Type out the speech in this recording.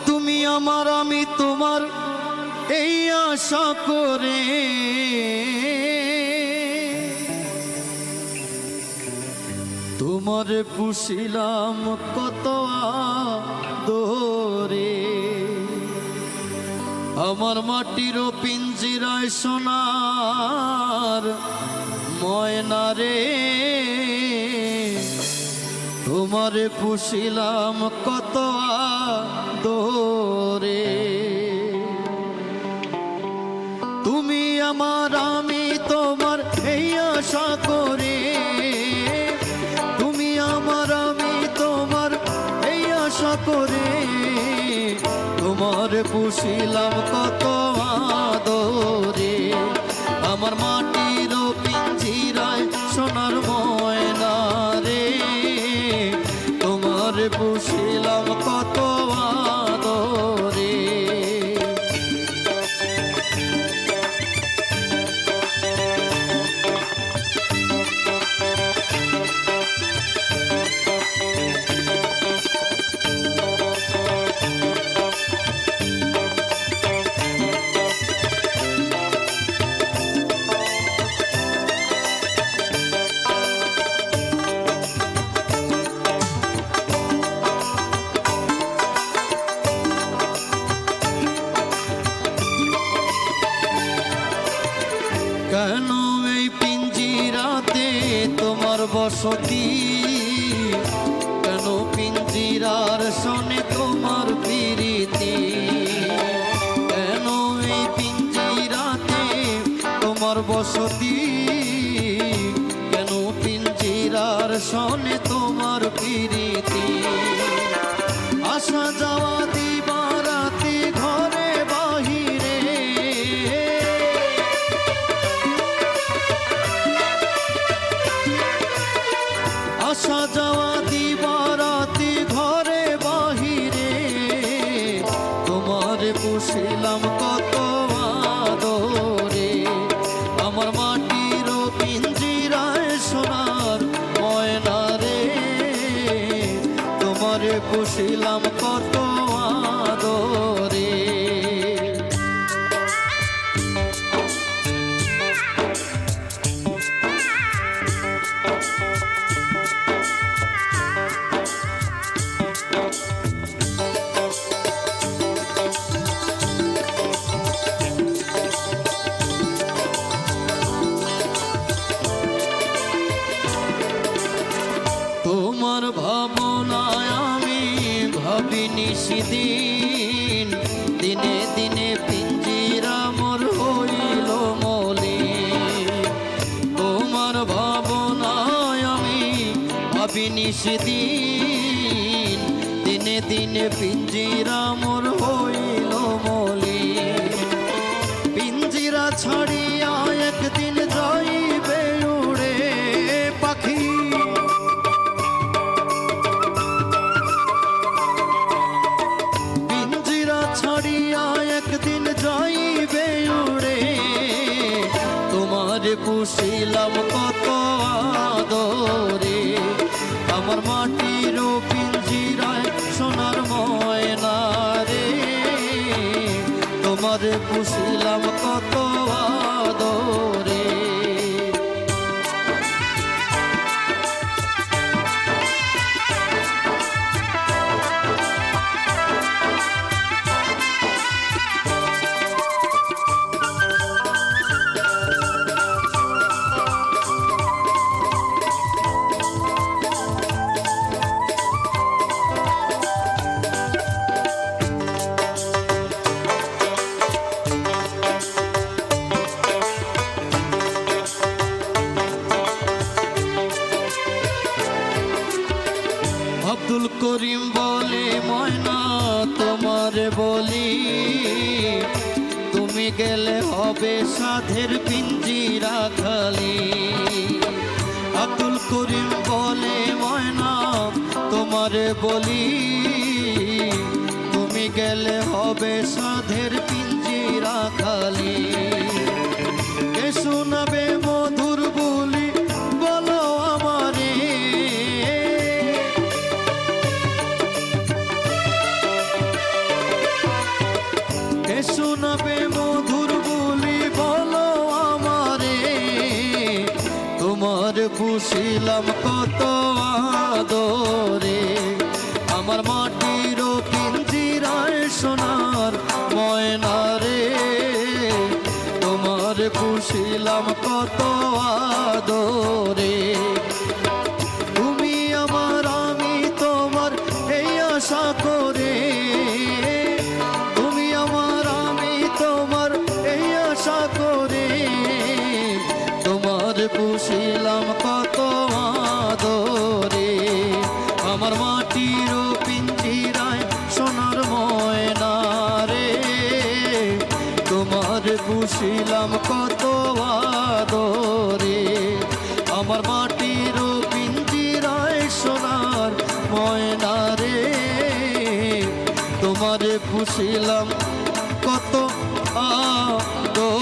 তুমি আমার আমি তোমার এই আশা করে তোমার পুষিলাম কত আদরে। আমার মাটির পিঞ্জিরায় সোনার ময়না রে, তোমার পুষিলাম কত আদরে। তুমি আমার আমি তোমার এই আশা করে, তুমি আমার আমি তোমার এই আশা করে, তোমার পুষিলাম কত আদরে। আমার মাটির পিঞ্জিরায় সোনার ময়না রে, তোমার পুষিলাম কত আদরে। কেন এই পিঞ্জিরাতে তোমার বসতি, কেন পিঞ্জিরার শোনে তোমার প্রীতি, কেন এই পিঞ্জিরাতে তোমার বসতি, কেন পিঞ্জিরার শোনে তোমার প্রীতি। আসা যাওয়া দিবা রাতি ঘরে বাহিরে, আসা যাওয়া দিবা রাতি ঘরে বাহিরে, তোমার পুষিলাম কত আদরে। আমার মাটির পিঞ্জিরায় সোনার ময়না রে, তোমার পুষিলাম কত আদরে। তোমার ভাবনায় আমি ভাবিনি সেদিন, দিনে দিনে পিঞ্জিরা মোর হইল মলিন। তোমার ভাবনায় আমি ভাবিনি সেদিন, দিনে দিনে পিঞ্জিরা মোর হইল মলিন। পিঞ্জিরা ছাড়িয়া একদিন যাইবে উড়ে পাখি, ছাড়িয়া একদিন যাইবে উড়ে, তোমার পুষিলাম কত আদরে। আমার মাটির পিঞ্জিরায় সোনার ময়না রে, তোমার পুষিলাম কত আদরে। আব্দুল করিম বলে ময়না তোমার বলি, তুমি গেলে হবে সাধের পিঞ্জিরা খালি। আব্দুল করিম বলে ময়না তোমার বলি, তুমি গেলে হবে সাধের পিঞ্জিরা খালি। কে শোনাবে মধুর বলি বলো আমারে, তোমার পুষিলাম কত আদরে, আমার মাটির পিঞ্জিরায় সোনার ময়না রে, তোমার পুষিলাম কত আদরে। তুমি আমার আমি তোমার এই আশা করে, তুমি আমার আমি তোমার এই আশা করে, তোমার পুষিলাম কত আদরে, আমার মাটির পিঞ্জিরায় সোনার ময়না রে, তোমার পুষিলাম কত আদরে, আমার মাটির পিঞ্জিরায় সোনার ময়না রে, তোমার পুষিলাম কত আদরে।